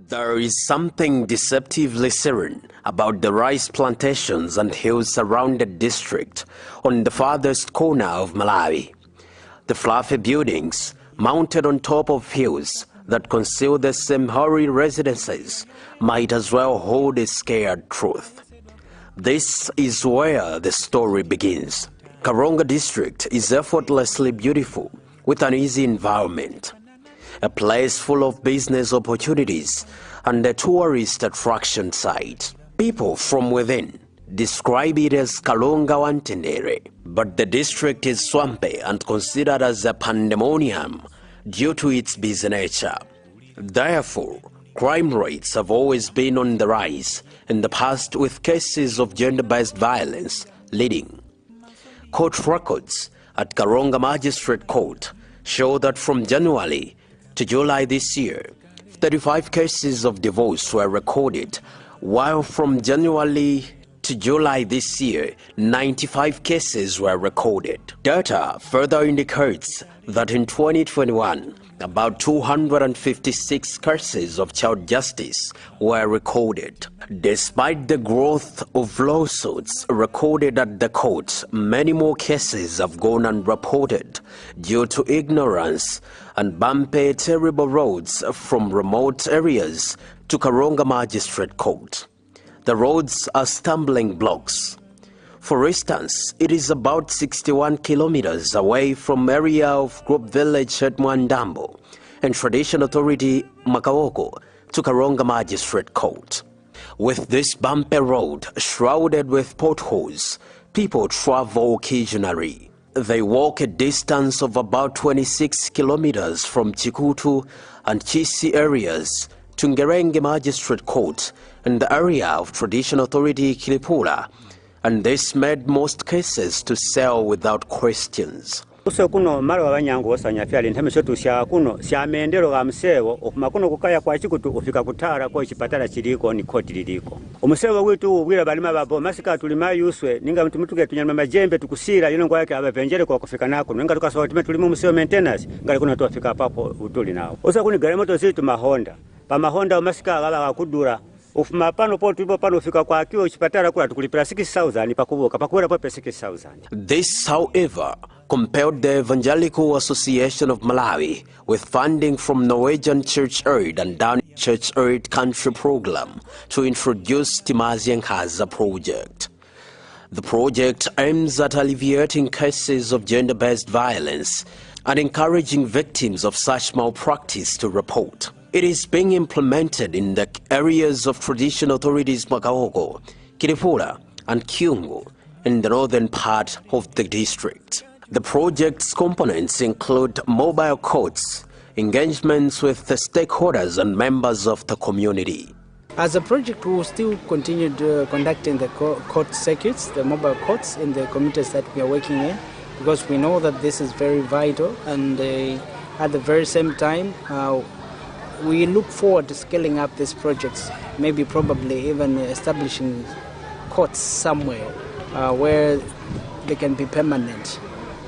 There is something deceptively serene about the rice plantations and hill-surrounded district on the farthest corner of Malawi. The fluffy buildings, mounted on top of hills that conceal the same hoary residences, might as well hold a scared truth. This is where the story begins. Karonga district is effortlessly beautiful, with an easy environment. A place full of business opportunities and a tourist attraction site. People from within describe it as Karonga Wantendere, but the district is swampy and considered as a pandemonium due to its busy nature. Therefore, crime rates have always been on the rise in the past, with cases of gender-based violence leading. Court records at Karonga Magistrate Court show that from January to July this year, 35 cases of divorce were recorded, while from January to July this year, 95 cases were recorded. Data further indicates that in 2021, about 256 cases of child justice were recorded. Despite the growth of lawsuits recorded at the courts, many more cases have gone unreported due to ignorance and bumpy, terrible roads from remote areas to Karonga Magistrate Court. The roads are stumbling blocks. For instance, it is about 61 kilometers away from area of Group Village at Mwandambo and Tradition Authority Makaoko to Karonga Magistrate Court. With this bumpy road shrouded with potholes, people travel occasionally. They walk a distance of about 26 kilometers from Chikutu and Chisi areas to Ngerenge Magistrate Court in the area of Tradition Authority Kilipula, and this made most cases to sell without questions. Kuno maro abanyango osanya fyali ntemeso tusha kuno sya mendero ga msewo okuma kuno kukaya kwa chikutu ufika kutara kwa chipatala chiliko ni koti liliko umusewo witu ubwira balima babo masika tulima yuswe ninga mtumutuke tunyama majembe tukusira yino kwa yake abavenjere kwa kufika nako ninga tukaso time tulimo musewo maintenance ngali kuno tuafika papo utuli nao osa kuni gari moto zitu mahonda pa mahonda masika gala kudura ufuma pano po tulipo pano ufika kwa kio chipatala kula tukulipira 6000 pakuboka pakuwera po 6000. This, however, compelled the Evangelical Association of Malawi with funding from Norwegian Church Aid and Down Church Aid Country Program to introduce Timazi Nkaza project. The project aims at alleviating cases of gender-based violence and encouraging victims of such malpractice to report. It is being implemented in the areas of Traditional Authorities Makaoko, Kiripura, and Kyungu in the northern part of the district. The project's components include mobile courts, engagements with the stakeholders and members of the community. As a project, we will still continue conducting the court circuits, the mobile courts in the communities that we are working in, because we know that this is very vital, and at the very same time, we look forward to scaling up these projects, maybe probably even establishing courts somewhere where they can be permanent.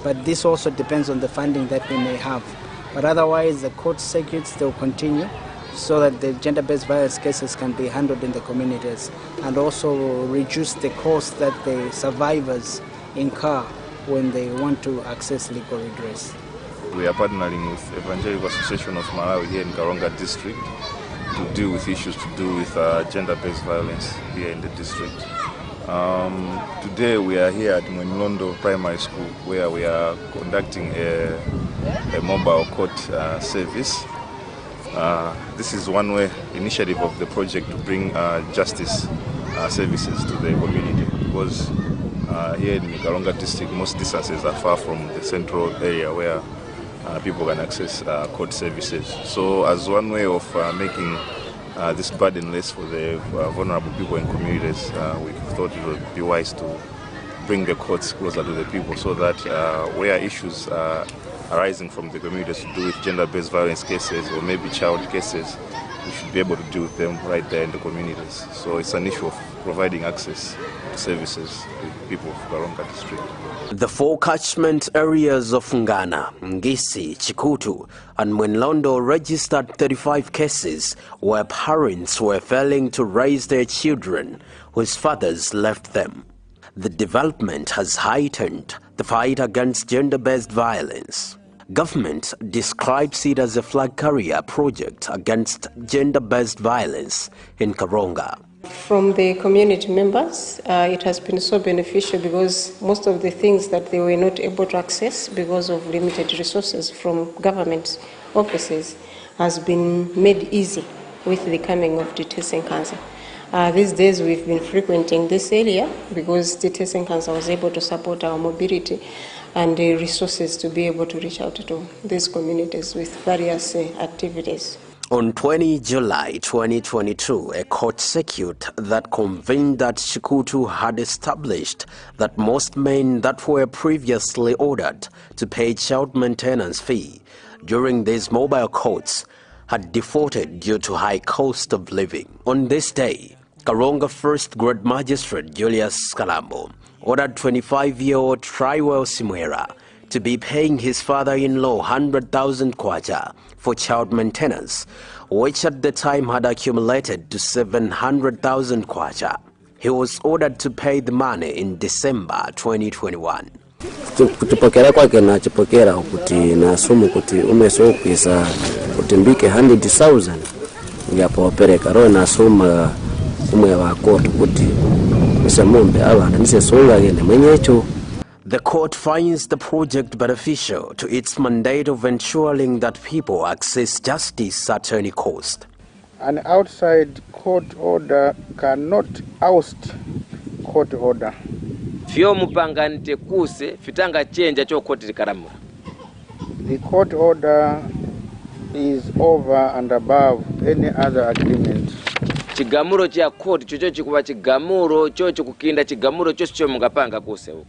But this also depends on the funding that we may have. But otherwise, the court circuits, they'll continue so that the gender-based violence cases can be handled in the communities and also reduce the cost that the survivors incur when they want to access legal redress. We are partnering with Evangelical Association of Malawi here in Karonga district to deal with issues to do with gender-based violence here in the district. Today we are here at Mwenlondo Primary School where we are conducting a mobile court service. This is one way initiative of the project to bring justice services to the community, because here in Karonga district most distances are far from the central area where people can access court services. So as one way of making this burden less for the vulnerable people in communities, we thought it would be wise to bring the courts closer to the people so that where issues arising from the communities to do with gender-based violence cases or maybe child cases, we should be able to deal with them right there in the communities. So it's an issue of providing access to services to people of Karonga district. The 4 catchment areas of Ngana, Ngisi, Chikutu, and Mwenlondo registered 35 cases where parents were failing to raise their children whose fathers left them. The development has heightened the fight against gender-based violence. Government describes it as a flag carrier project against gender-based violence in Karonga. From the community members, it has been so beneficial because most of the things that they were not able to access because of limited resources from government offices has been made easy with the coming of detecting cancer. These days we've been frequenting this area because detecting cancer was able to support our mobility and the resources to be able to reach out to these communities with various activities. On 20 July 2022, a court circuit that convened at Chikutu had established that most men that were previously ordered to pay child maintenance fee during these mobile courts had defaulted due to high cost of living. On this day, Karonga First Grade Magistrate Julius Kalambo ordered 25-year-old Triwell Simwera to be paying his father-in-law 100,000 kwacha for child maintenance, which at the time had accumulated to 700,000 kwacha. He was ordered to pay the money in December 2021. Kutipokera kwake na chipokera kuti na sumu kuti umeso kuisa utimbike 100,000 yapo pereka ro na suma umwe wa court kuti mumbe abana nise songa yene mwenyecho. The court finds the project beneficial to its mandate of ensuring that people access justice at any cost. An outside court order cannot oust court order. The court order is over and above any other agreement. Chigamuro cha court chocho chikuba chigamuro chocho kukinda chigamuro chocho cho mungapanga kuse huko.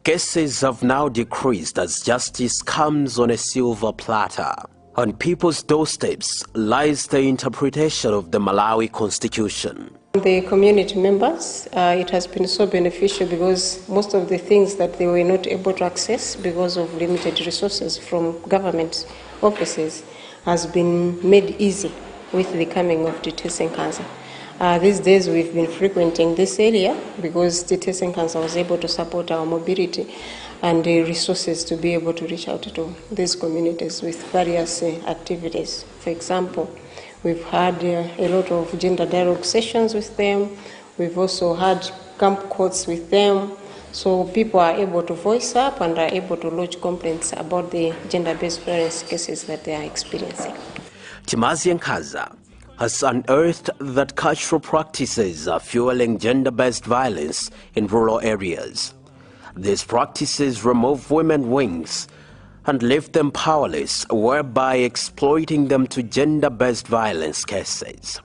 Cases have now decreased as justice comes on a silver platter. On people's doorsteps lies the interpretation of the Malawi Constitution. The community members, it has been so beneficial because most of the things that they were not able to access because of limited resources from government offices has been made easy with the coming of detecting cancer. These days we've been frequenting this area because detecting cancer was able to support our mobility and the resources to be able to reach out to these communities with various activities. For example, we've had a lot of gender dialogue sessions with them. We've also had camp courts with them. So people are able to voice up and are able to lodge complaints about the gender-based violence cases that they are experiencing. Timazi Nkaza has unearthed that cultural practices are fueling gender-based violence in rural areas. These practices remove women's wings and leave them powerless, whereby exploiting them to gender-based violence cases.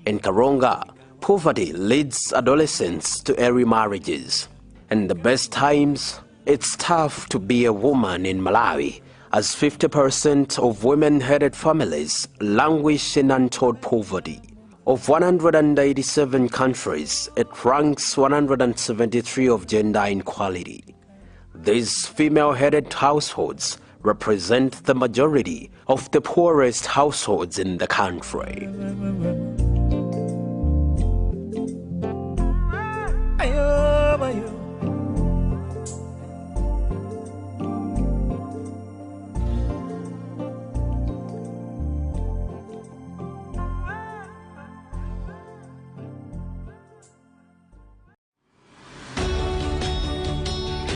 In Karonga, poverty leads adolescents to early marriages. In the best times, it's tough to be a woman in Malawi, as 50% of women-headed families languish in untold poverty. Of 187 countries, it ranks 173 of gender inequality. These female-headed households represent the majority of the poorest households in the country.